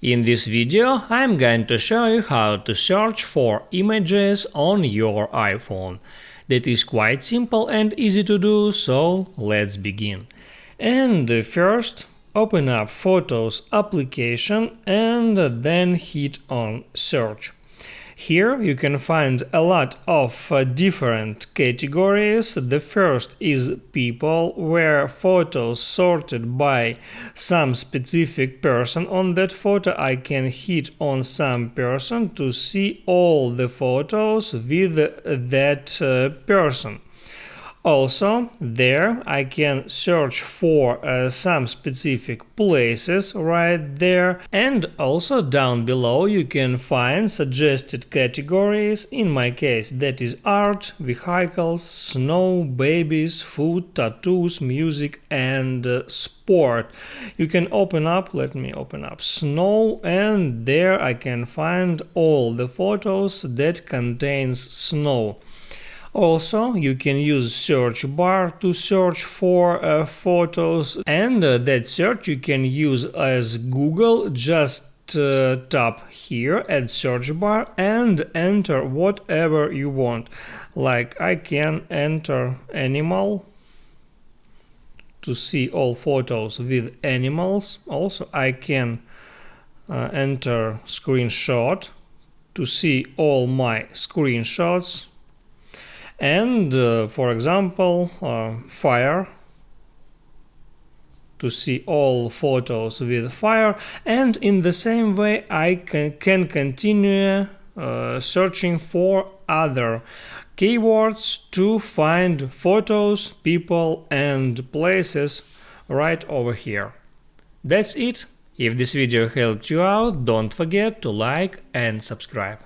In this video, I'm going to show you how to search for images on your iPhone. That is quite simple and easy to do, so let's begin. And first, open up Photos application and then hit on Search. Here you can find a lot of different categories. The first is people, where photos sorted by some specific person. On that photo I can hit on some person to see all the photos with that person. Also, there I can search for some specific places right there, and also down below you can find suggested categories. In my case that is art, vehicles, snow, babies, food, tattoos, music and sport. You can let me open up snow, and there I can find all the photos that contains snow. Also, you can use search bar to search for photos, and that search you can use as Google. Just tap here at search bar and enter whatever you want. Like I can enter animal to see all photos with animals. Also, I can enter screenshot to see all my screenshots. And for example, fire to see all photos with fire. And in the same way I can continue searching for other keywords to find photos, people and places right over here. That's it. If this video helped you out, don't forget to like and subscribe.